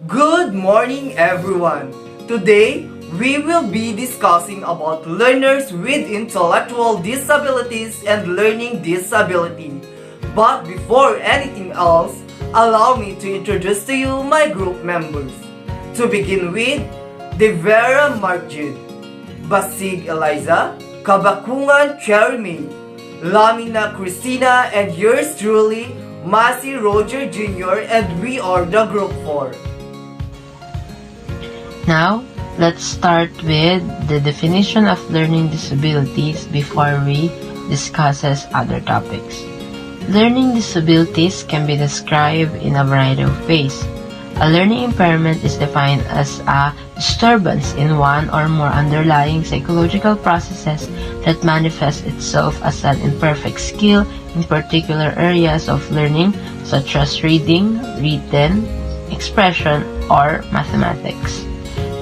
Good morning, everyone. Today, we will be discussing about learners with intellectual disabilities and learning disability. But before anything else, allow me to introduce to you my group members. To begin with, Devera Marjid, Basig Eliza, Kabakungan Cherry, Lamina Christina, and yours truly, Masi Roger Jr., and we are the Group 4. Now, let's start with the definition of learning disabilities before we discusses other topics. Learning disabilities can be described in a variety of ways. A learning impairment is defined as a disturbance in one or more underlying psychological processes that manifests itself as an imperfect skill in particular areas of learning such as reading, written, expression, or mathematics.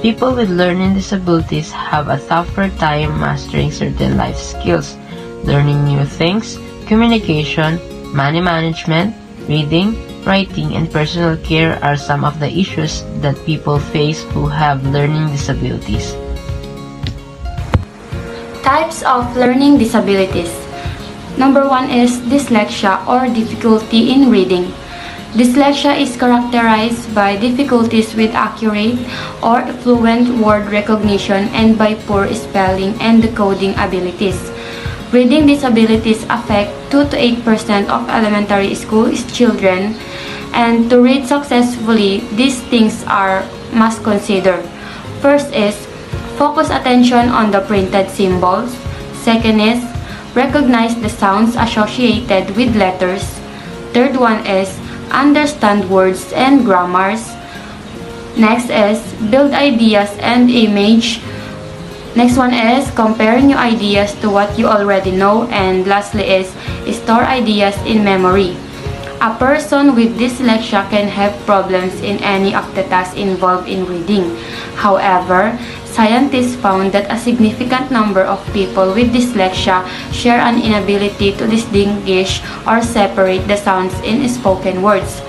People with learning disabilities have a tougher time mastering certain life skills, learning new things, communication, money management, reading, writing, and personal care are some of the issues that people face who have learning disabilities. Types of learning disabilities. Number 1 is dyslexia or difficulty in reading. Dyslexia is characterized by difficulties with accurate or fluent word recognition and by poor spelling and decoding abilities. Reading disabilities affect 2 to 8% of elementary school children, and to read successfully, these things are must consider. First is focus attention on the printed symbols. Second is recognize the sounds associated with letters. Third one is understand words and grammars. Next is build ideas and image. Next one is compare new ideas to what you already know. And lastly is store ideas in memory. A person with dyslexia can have problems in any of the tasks involved in reading. However, scientists found that a significant number of people with dyslexia share an inability to distinguish or separate the sounds in spoken words.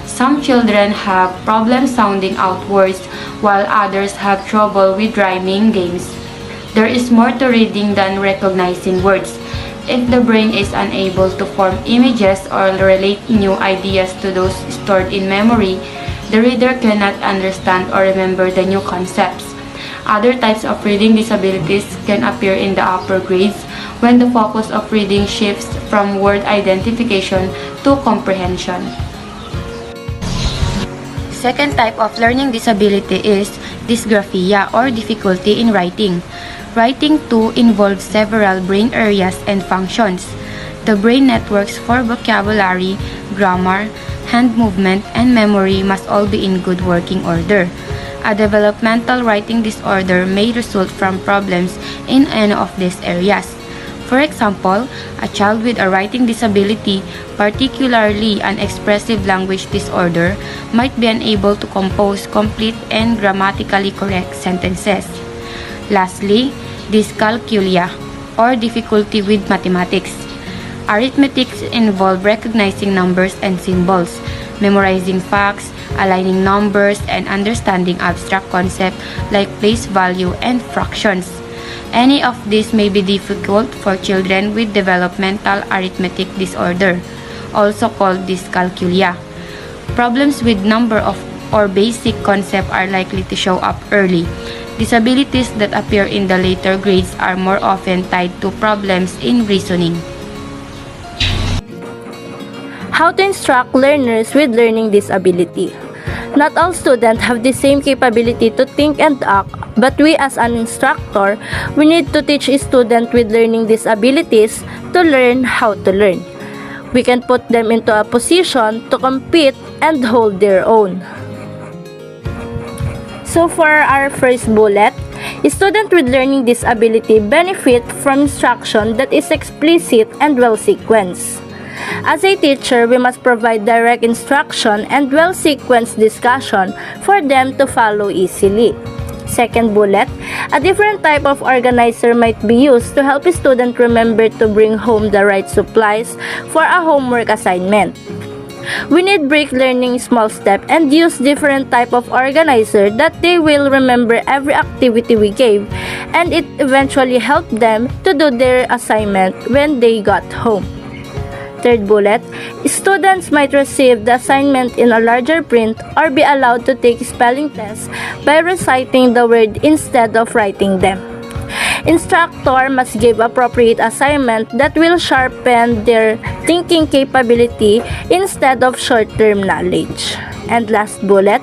Some children have problems sounding out words, while others have trouble with rhyming games. There is more to reading than recognizing words. If the brain is unable to form images or relate new ideas to those stored in memory, the reader cannot understand or remember the new concepts. Other types of reading disabilities can appear in the upper grades when the focus of reading shifts from word identification to comprehension. Second type of learning disability is dysgraphia or difficulty in writing. Writing too involves several brain areas and functions. The brain networks for vocabulary, grammar, hand movement, and memory must all be in good working order. A developmental writing disorder may result from problems in any of these areas. For example, a child with a writing disability, particularly an expressive language disorder, might be unable to compose complete and grammatically correct sentences. Lastly, dyscalculia or difficulty with mathematics. Arithmetics involve recognizing numbers and symbols, memorizing facts, aligning numbers, and understanding abstract concepts like place value and fractions. Any of these may be difficult for children with developmental arithmetic disorder, also called dyscalculia. Problems with number of or basic concepts are likely to show up early. Disabilities that appear in the later grades are more often tied to problems in reasoning. How to instruct learners with learning disability. Not all students have the same capability to think and act, but we as an instructor, we need to teach a student with learning disabilities to learn how to learn. We can put them into a position to compete and hold their own. So for our first bullet, a student with learning disability benefit from instruction that is explicit and well sequenced. As a teacher, we must provide direct instruction and well-sequenced discussion for them to follow easily. Second bullet, a different type of organizer might be used to help a student remember to bring home the right supplies for a homework assignment. We need break learning small step and use different type of organizer that they will remember every activity we gave, and it eventually helped them to do their assignment when they got home. Third bullet, students might receive the assignment in a larger print or be allowed to take spelling tests by reciting the word instead of writing them. Instructor must give appropriate assignment that will sharpen their thinking capability instead of short-term knowledge. And last bullet,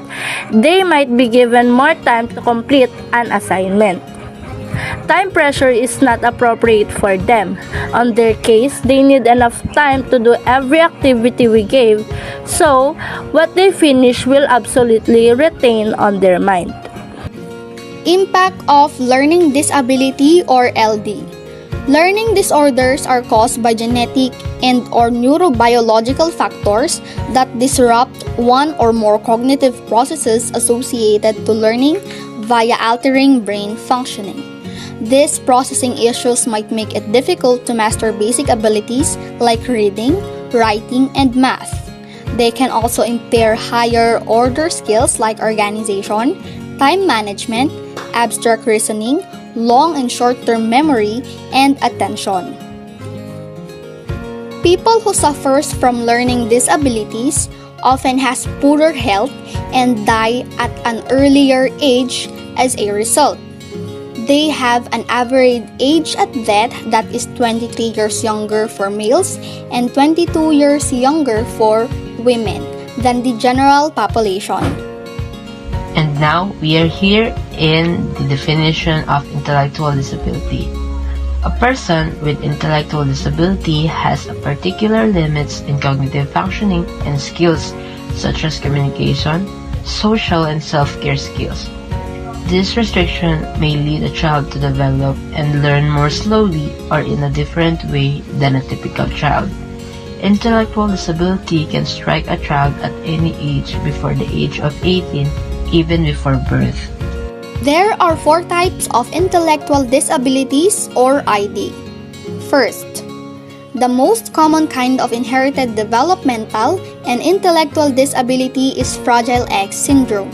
they might be given more time to complete an assignment. Time pressure is not appropriate for them. On their case, they need enough time to do every activity we gave, so what they finish will absolutely retain on their mind. Impact of learning disability or LD. Learning disorders are caused by genetic and or neurobiological factors that disrupt one or more cognitive processes associated to learning via altering brain functioning. These processing issues might make it difficult to master basic abilities like reading, writing, and math. They can also impair higher order skills like organization, time management, abstract reasoning, long and short-term memory, and attention. People who suffers from learning disabilities often has poorer health and die at an earlier age as a result. They have an average age at death that is 23 years younger for males and 22 years younger for women than the general population. And now we are here in the definition of intellectual disability. A person with intellectual disability has a particular limits in cognitive functioning and skills such as communication, social and self-care skills. This restriction may lead a child to develop and learn more slowly or in a different way than a typical child. Intellectual disability can strike a child at any age before the age of 18, even before birth. There are 4 types of intellectual disabilities or ID. First, the most common kind of inherited developmental and intellectual disability is Fragile X syndrome.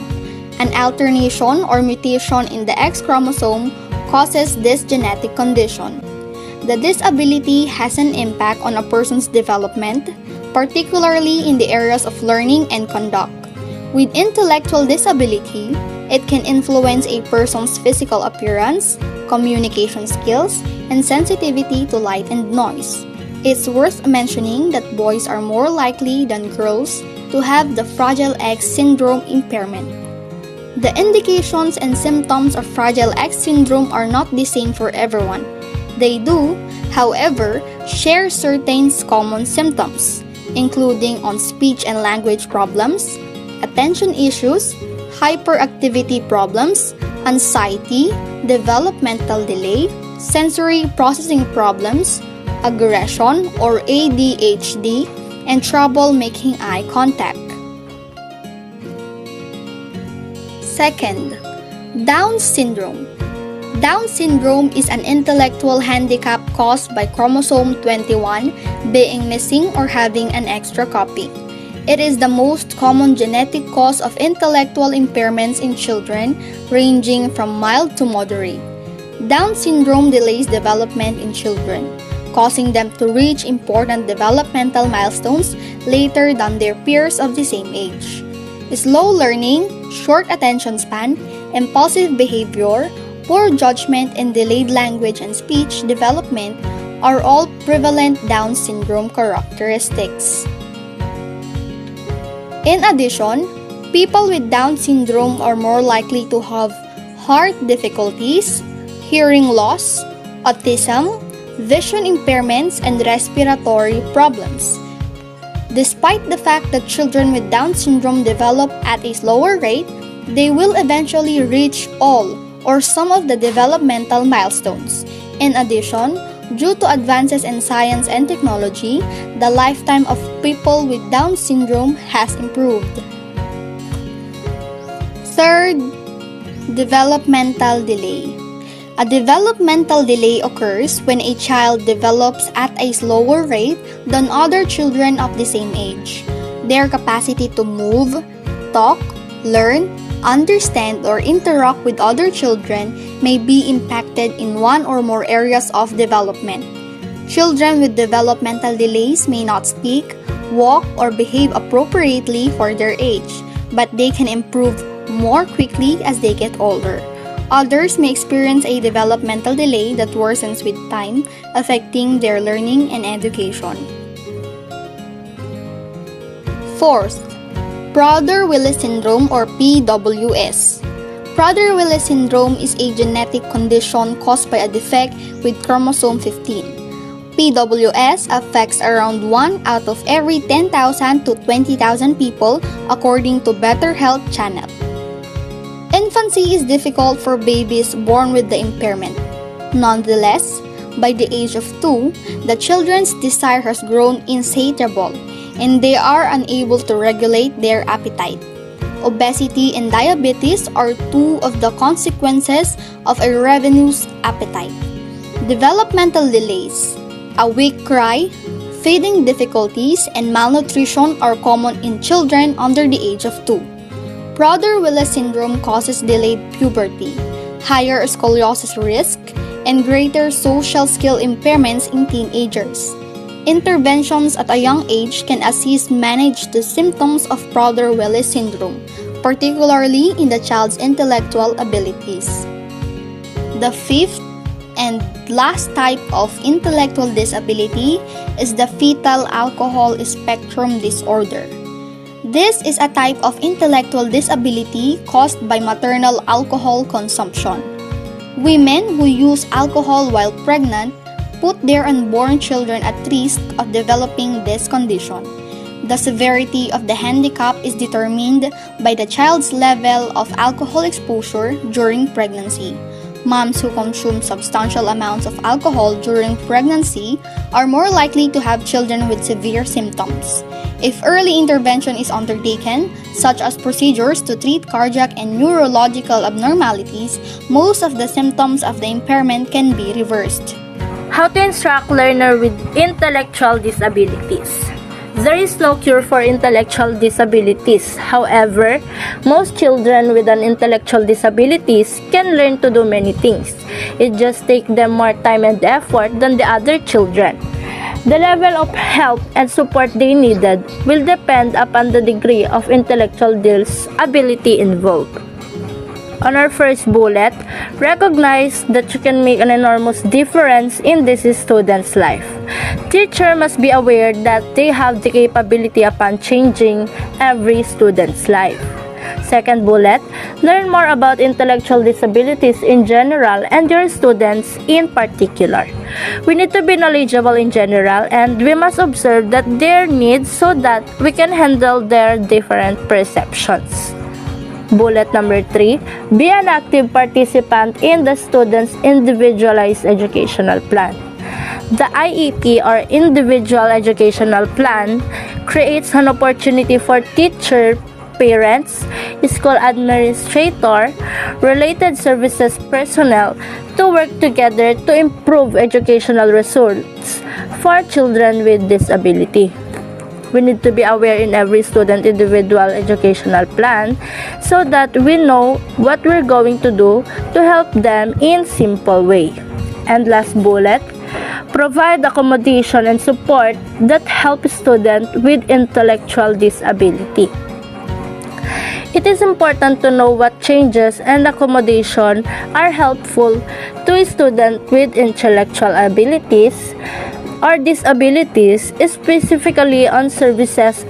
An alternation or mutation in the X chromosome causes this genetic condition. The disability has an impact on a person's development, particularly in the areas of learning and conduct. With intellectual disability, it can influence a person's physical appearance, communication skills, and sensitivity to light and noise. It's worth mentioning that boys are more likely than girls to have the Fragile X syndrome impairment. The indications and symptoms of Fragile X syndrome are not the same for everyone. They do, however, share certain common symptoms, including on speech and language problems, attention issues, hyperactivity problems, anxiety, developmental delay, sensory processing problems, aggression or ADHD, and trouble making eye contact. Second, Down syndrome. Down syndrome is an intellectual handicap caused by chromosome 21 being missing or having an extra copy. It is the most common genetic cause of intellectual impairments in children, ranging from mild to moderate. Down syndrome delays development in children, causing them to reach important developmental milestones later than their peers of the same age. Slow learning, short attention span, impulsive behavior, poor judgment, and delayed language and speech development are all prevalent Down syndrome characteristics. In addition, people with Down syndrome are more likely to have heart difficulties, hearing loss, autism, vision impairments, and respiratory problems. Despite the fact that children with Down syndrome develop at a slower rate, they will eventually reach all or some of the developmental milestones. In addition, due to advances in science and technology, the lifetime of people with Down syndrome has improved. Third, developmental delay. A developmental delay occurs when a child develops at a slower rate than other children of the same age. Their capacity to move, talk, learn, understand, or interact with other children may be impacted in one or more areas of development. Children with developmental delays may not speak, walk, or behave appropriately for their age, but they can improve more quickly as they get older. Others may experience a developmental delay that worsens with time, affecting their learning and education. Fourth, Prader-Willi syndrome or PWS. Prader-Willi syndrome is a genetic condition caused by a defect with chromosome 15. PWS affects around 1 out of every 10,000 to 20,000 people according to Better Health Channel. Infancy is difficult for babies born with the impairment. Nonetheless, by the age of 2, the children's desire has grown insatiable and they are unable to regulate their appetite. Obesity and diabetes are two of the consequences of a ravenous appetite. Developmental delays, a weak cry, feeding difficulties, and malnutrition are common in children under the age of 2. Prader-Willi syndrome causes delayed puberty, higher scoliosis risk, and greater social skill impairments in teenagers. Interventions at a young age can assist manage the symptoms of Prader-Willi syndrome, particularly in the child's intellectual abilities. The fifth and last type of intellectual disability is the fetal alcohol spectrum disorder. This is a type of intellectual disability caused by maternal alcohol consumption. Women who use alcohol while pregnant put their unborn children at risk of developing this condition. The severity of the handicap is determined by the child's level of alcohol exposure during pregnancy. Moms who consume substantial amounts of alcohol during pregnancy are more likely to have children with severe symptoms. If early intervention is undertaken, such as procedures to treat cardiac and neurological abnormalities, most of the symptoms of the impairment can be reversed. How to instruct learner with intellectual disabilities. There is no cure for intellectual disabilities. However, most children with an intellectual disabilities can learn to do many things. It just takes them more time and effort than the other children. The level of help and support they needed will depend upon the degree of intellectual disability involved. On our first bullet, recognize that you can make an enormous difference in this student's life. Teacher must be aware that they have the capability upon changing every student's life. Second bullet, learn more about intellectual disabilities in general and your students in particular. We need to be knowledgeable in general and we must observe that their needs so that we can handle their different perceptions. Bullet number 3, be an active participant in the student's individualized educational plan. The IEP or Individual Educational Plan creates an opportunity for teacher, parents, school administrator, related services personnel to work together to improve educational results for children with disability. We need to be aware in every student individual educational plan so that we know what we're going to do to help them in simple way. And last bullet, provide accommodation and support that help students with intellectual disability. It is important to know what changes and accommodation are helpful to a student with intellectual abilities or disabilities, specifically on services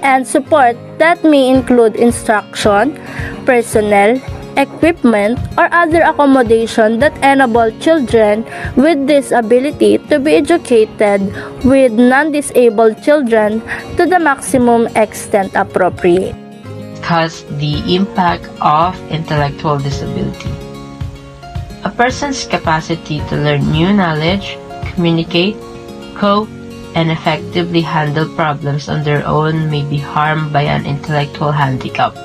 and support that may include instruction, personnel, equipment, or other accommodation that enable children with disability to be educated with non-disabled children to the maximum extent appropriate. Discuss the impact of intellectual disability. A person's capacity to learn new knowledge, communicate, cope, and effectively handle problems on their own may be harmed by an intellectual handicap.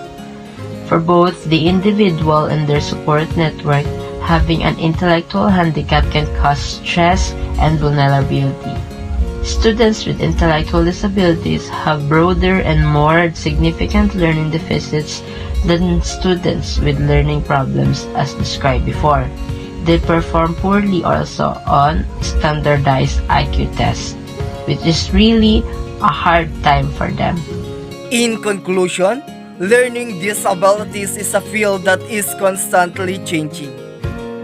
For both the individual and their support network, having an intellectual handicap can cause stress and vulnerability. Students with intellectual disabilities have broader and more significant learning deficits than students with learning problems as described before. They perform poorly also on standardized IQ tests, which is really a hard time for them. In conclusion, learning disabilities is a field that is constantly changing.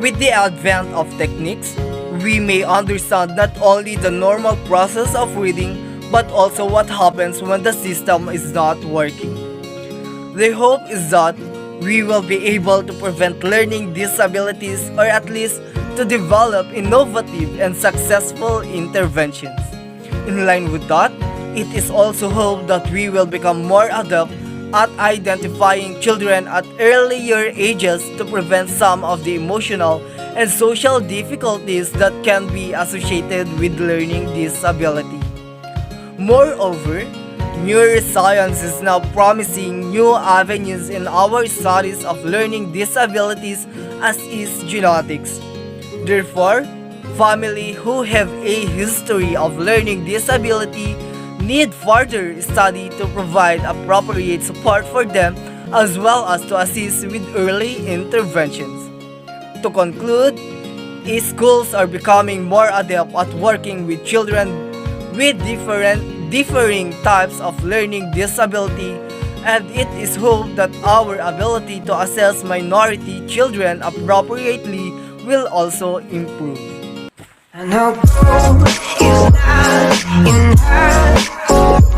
With the advent of techniques, we may understand not only the normal process of reading, but also what happens when the system is not working. The hope is that we will be able to prevent learning disabilities or at least to develop innovative and successful interventions. In line with that, it is also hoped that we will become more adept at identifying children at earlier ages to prevent some of the emotional and social difficulties that can be associated with learning disability. Moreover, neuroscience is now promising new avenues in our studies of learning disabilities as is genetics. Therefore, families who have a history of learning disability need further study to provide appropriate support for them as well as to assist with early interventions. To conclude, schools are becoming more adept at working with children with differing types of learning disability, and it is hoped that our ability to assess minority children appropriately will also improve. I know gold is not enough.